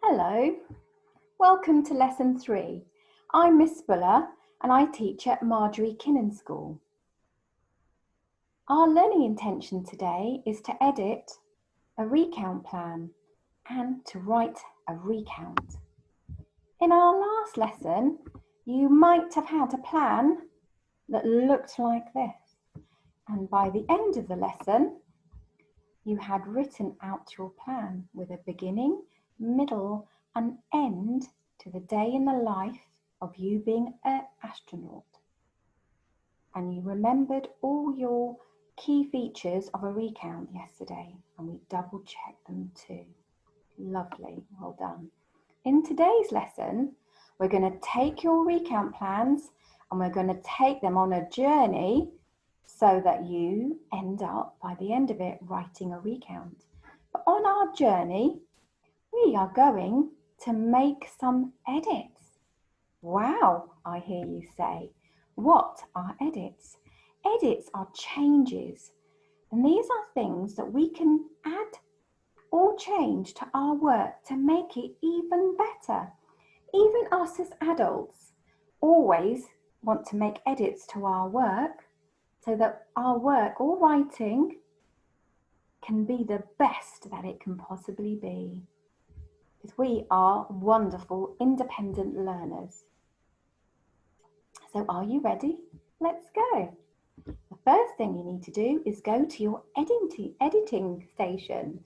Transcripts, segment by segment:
Hello, welcome to Lesson 3. I'm Miss Bhuller and I teach at Marjory Kinnon School. Our learning intention today is to edit a recount plan and to write a recount. In our last lesson, you might have had a plan that looked like this, and by the end of the lesson, you had written out your plan with a beginning, middle and end to the day in the life of you being an astronaut. And you remembered all your key features of a recount yesterday, and we double checked them too. Lovely, well done. In today's lesson, we're going to take your recount plans and we're going to take them on a journey so that you end up, by the end of it, writing a recount. But on our journey, we are going to make some edits. Wow, I hear you say. What are edits? Edits are changes, and these are things that we can add or change to our work to make it even better. Even us as adults always want to make edits to our work so that our work or writing can be the best that it can possibly be. Because we are wonderful, independent learners. So are you ready? Let's go. The first thing you need to do is go to your editing station.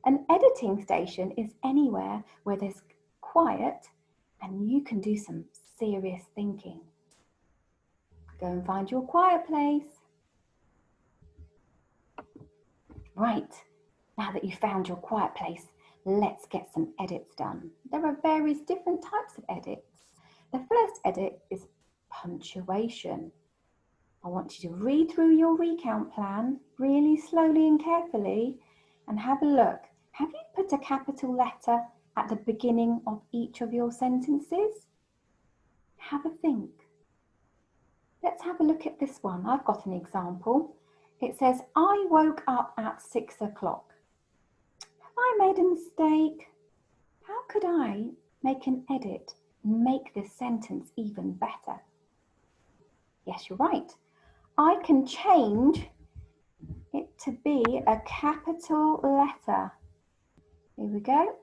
An editing station is anywhere where there's quiet and you can do some serious thinking. Go and find your quiet place. Right, now that you've found your quiet place, let's get some edits done. There are various different types of edits. The first edit is punctuation. I want you to read through your recount plan really slowly and carefully and have a look. Have you put a capital letter at the beginning of each of your sentences? Have a think. Let's have a look at this one. I've got an example. It says, I woke up at 6 o'clock. Have I made a mistake? How could I make an edit and make this sentence even better? Yes, you're right. I can change it to be a capital letter. Here we go.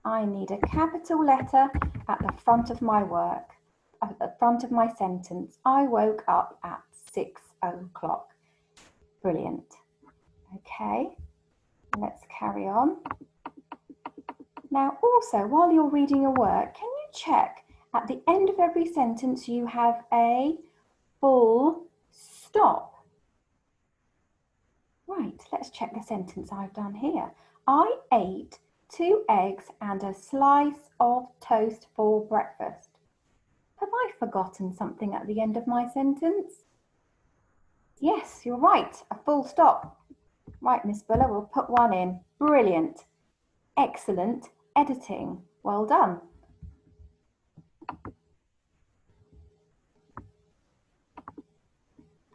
I need a capital letter at the front of my work, at the front of my sentence. I woke up at 6 o'clock. Brilliant. Okay, let's carry on. Now also, while you're reading your work, can you check at the end of every sentence you have a full stop? Right, let's check the sentence I've done here. I ate 2 eggs and a slice of toast for breakfast. Have I forgotten something at the end of my sentence? Yes, you're right, a full stop. Right, Miss Bhuller, we'll put one in. Brilliant. Excellent editing. Well done.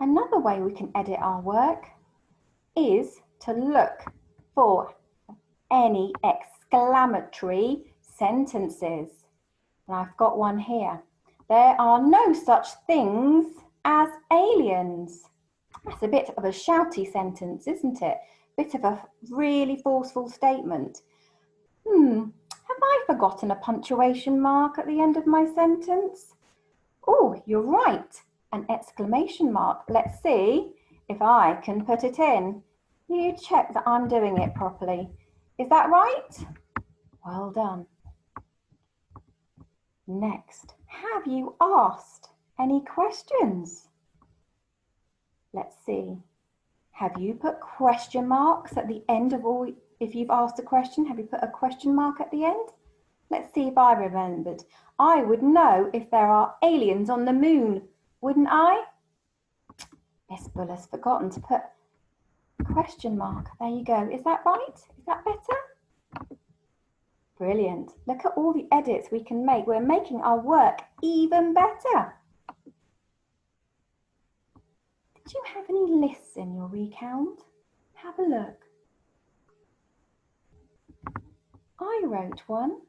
Another way we can edit our work is to look for any exclamatory sentences. And I've got one here. There are no such things as aliens. That's a bit of a shouty sentence, isn't it? Bit of a really forceful statement. Have I forgotten a punctuation mark at the end of my sentence? Oh, you're right, an exclamation mark. Let's see if I can put it in. You check that I'm doing it properly. Is that right? Well done. Next, have you asked any questions? Let's see. Have you put question marks at the end of all? If you've asked a question, have you put a question mark at the end? Let's see if I remembered. I would know if there are aliens on the moon, wouldn't I? Miss Buller's forgotten to put a question mark. There you go. Is that right? Is that better? Brilliant. Look at all the edits we can make. We're making our work even better. Did you have any lists in your recount? Have a look. I wrote one.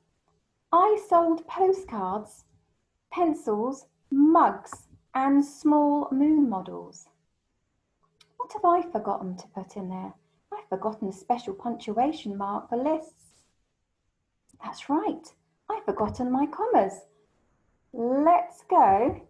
I sold postcards, pencils, mugs, and small moon models. What have I forgotten to put in there? I've forgotten a special punctuation mark for lists. That's right, I've forgotten my commas. Let's go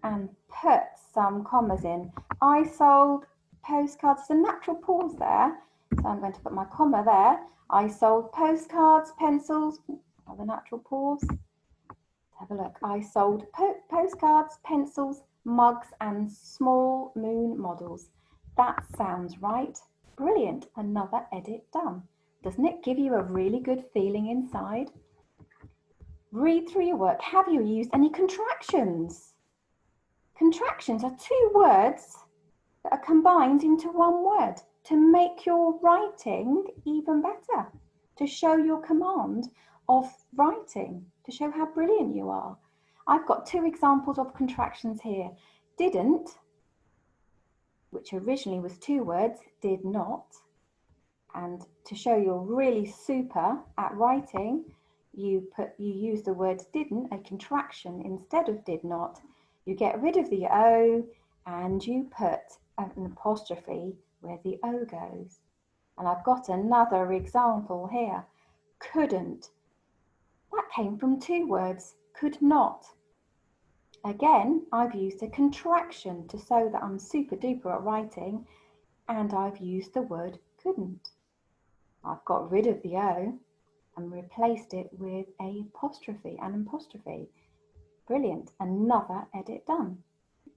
and put some commas in. I sold postcards. There's a natural pause there, so I'm going to put my comma there. I sold postcards, pencils, another natural pause. Have a look. I sold postcards, pencils, mugs, and small moon models. That sounds right. Brilliant. Another edit done. Doesn't it give you a really good feeling inside? Read through your work. Have you used any contractions? Contractions are two words that are combined into one word to make your writing even better, to show your command of writing, to show how brilliant you are. I've got two examples of contractions here. Didn't, which originally was two words, did not. And to show you're really super at writing, you use the word didn't, a contraction, instead of did not. You get rid of the O and you put an apostrophe where the O goes. And I've got another example here. Couldn't. That came from two words, could not. Again, I've used a contraction to show that I'm super duper at writing, and I've used the word couldn't. I've got rid of the O and replaced it with an apostrophe. Brilliant, another edit done.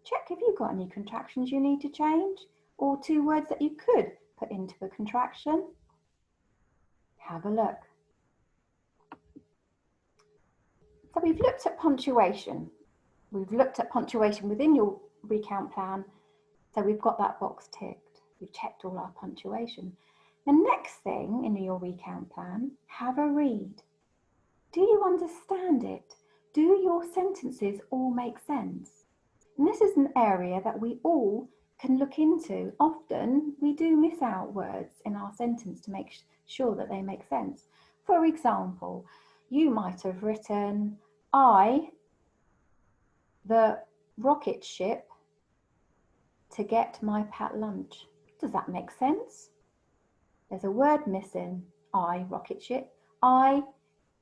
Check if you've got any contractions you need to change, or two words that you could put into a contraction. Have a look. So we've looked at punctuation. We've looked at punctuation within your recount plan. So we've got that box ticked. We've checked all our punctuation. The next thing in your recount plan, have a read. Do you understand it? Do your sentences all make sense? And this is an area that we all can look into. Often we do miss out words in our sentence to make sure that they make sense. For example, you might have written, the rocket ship to get my packed lunch. Does that make sense? There's a word missing. Rocket ship. I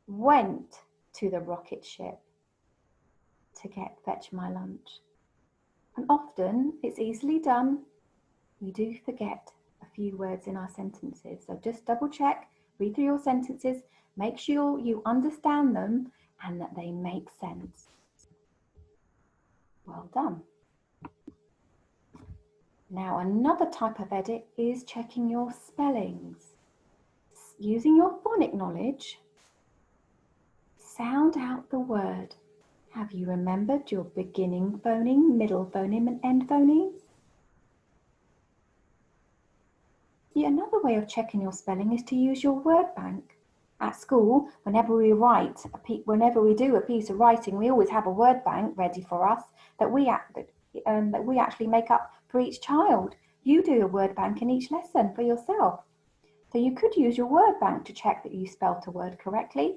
went to the rocket ship to fetch my lunch. And often it's easily done. We do forget a few words in our sentences. So just double check, read through your sentences, make sure you understand them and that they make sense. Well done. Now another type of edit is checking your spellings. Using your phonic knowledge, sound out the word. Have you remembered your beginning phoneme, middle phoneme and end phonemes? Another way of checking your spelling is to use your word bank. At school, whenever we do a piece of writing, we always have a word bank ready for us that we actually make up for each child. You do a word bank in each lesson for yourself. So you could use your word bank to check that you spelt a word correctly,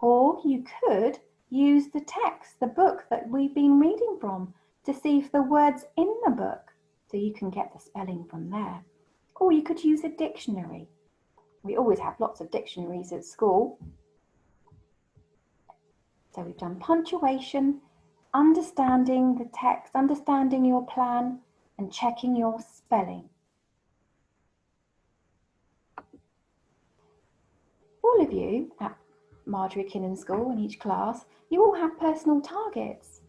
or you could use the text, the book that we've been reading from, to see if the word's in the book, so you can get the spelling from there. Or you could use a dictionary. We always have lots of dictionaries at school. So we've done punctuation, understanding the text, understanding your plan, and checking your spelling. All of you at Marjory Kinnon School in each class, you all have personal targets.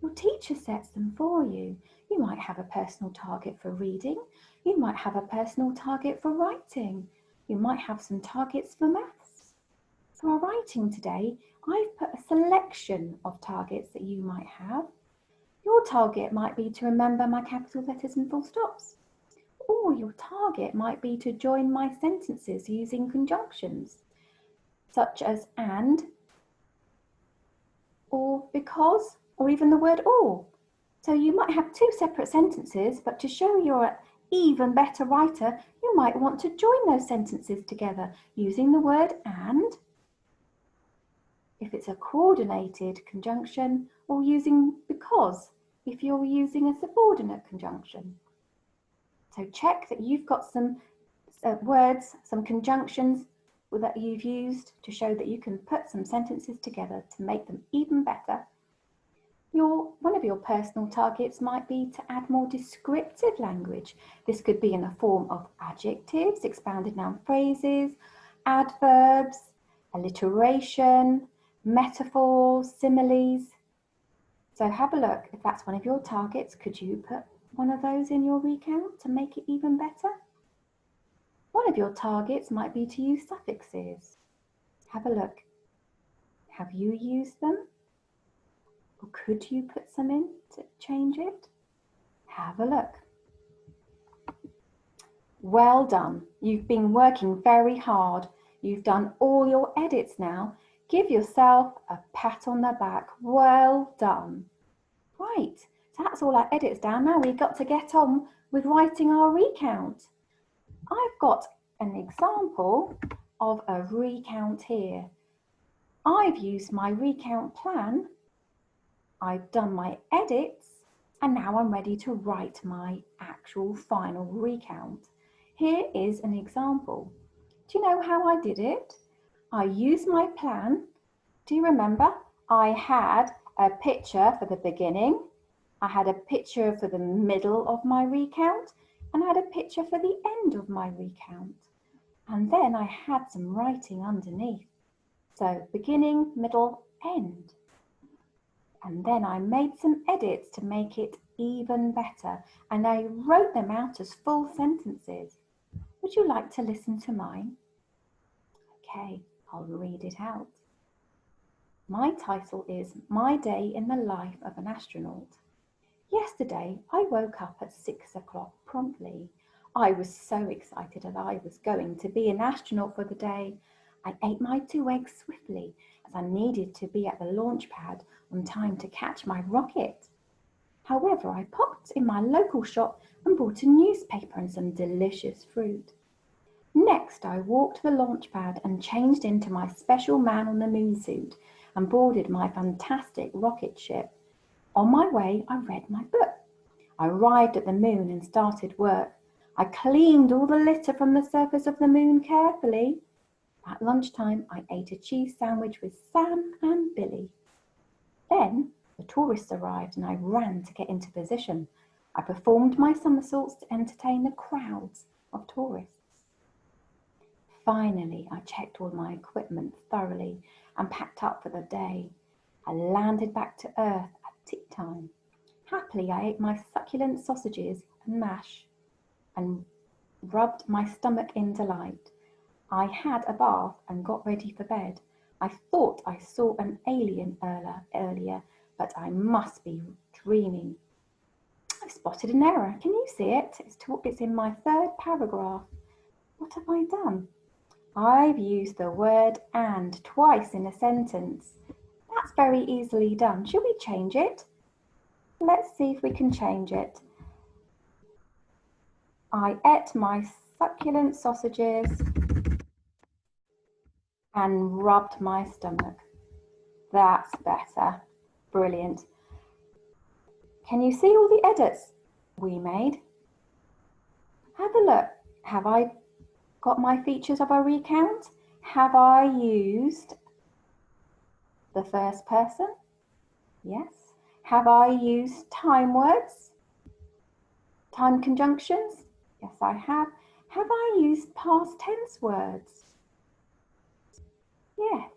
Your teacher sets them for you. You might have a personal target for reading. You might have a personal target for writing. You might have some targets for maths. For our writing today, I've put a selection of targets that you might have. Your target might be to remember my capital letters and full stops. Or your target might be to join my sentences using conjunctions, such as and, or because, or even the word or. So you might have two separate sentences, but to show you're an even better writer, you might want to join those sentences together using the word and if it's a coordinated conjunction, or using because if you're using a subordinate conjunction. So check that you've got some words, some conjunctions that you've used to show that you can put some sentences together to make them even better. One of your personal targets might be to add more descriptive language. This could be in the form of adjectives, expanded noun phrases, adverbs, alliteration, metaphors, similes. So have a look. If that's one of your targets, could you put one of those in your recount to make it even better? One of your targets might be to use suffixes. Have a look. Have you used them? Or could you put some in to change it? Have a look. Well done. You've been working very hard. You've done all your edits now. Give yourself a pat on the back. Well done. Right, so that's all our edits down. Now we've got to get on with writing our recount. I've got an example of a recount here. I've used my recount plan. I've done my edits, and now I'm ready to write my actual final recount. Here is an example. Do you know how I did it? I used my plan. Do you remember? I had a picture for the beginning, I had a picture for the middle of my recount, and I had a picture for the end of my recount. And then I had some writing underneath. So beginning, middle, end. And then I made some edits to make it even better, and I wrote them out as full sentences. Would you like to listen to mine? Okay, I'll read it out. My title is My Day in the Life of an Astronaut. Yesterday, I woke up at 6 o'clock promptly. I was so excited that I was going to be an astronaut for the day. I ate my 2 eggs swiftly as I needed to be at the launch pad on time to catch my rocket. However, I popped in my local shop and bought a newspaper and some delicious fruit. Next, I walked to the launch pad and changed into my special man on the moon suit and boarded my fantastic rocket ship. On my way, I read my book. I arrived at the moon and started work. I cleaned all the litter from the surface of the moon carefully. At lunchtime, I ate a cheese sandwich with Sam and Billy. Then the tourists arrived and I ran to get into position. I performed my somersaults to entertain the crowds of tourists. Finally, I checked all my equipment thoroughly and packed up for the day. I landed back to Earth at tea time. Happily, I ate my succulent sausages and mash and rubbed my stomach in delight. I had a bath and got ready for bed. I thought I saw an alien earlier, but I must be dreaming. I've spotted an error. Can you see it? It's in my 3rd paragraph. What have I done? I've used the word and twice in a sentence. That's very easily done. Should we change it? Let's see if we can change it. I ate my succulent sausages and rubbed my stomach. That's better. Brilliant. Can you see all the edits we made? Have a look. Have I got my features of a recount? Have I used the first person? Yes. Have I used time words? Time conjunctions? Yes, I have. Have I used past tense words? Yes,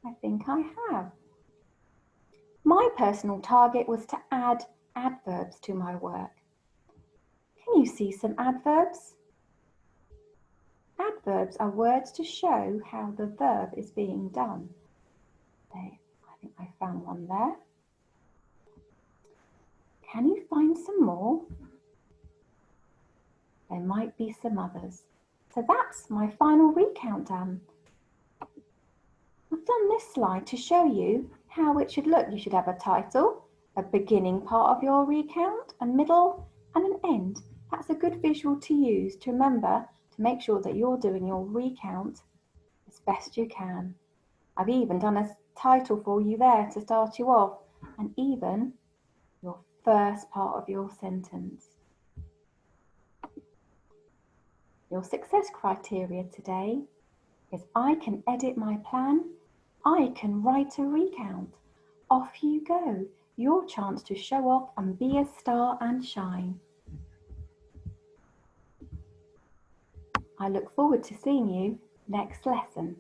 I think I have. My personal target was to add adverbs to my work. Can you see some adverbs? Adverbs are words to show how the verb is being done. I think I found one there. Can you find some more? There might be some others. So that's my final recount done. I've done this slide to show you how it should look. You should have a title, a beginning part of your recount, a middle and an end. That's a good visual to use to remember to make sure that you're doing your recount as best you can. I've even done a title for you there to start you off, and even your first part of your sentence. Your success criteria today is I can edit my plan, I can write a recount. Off you go, your chance to show off and be a star and shine. I look forward to seeing you next lesson.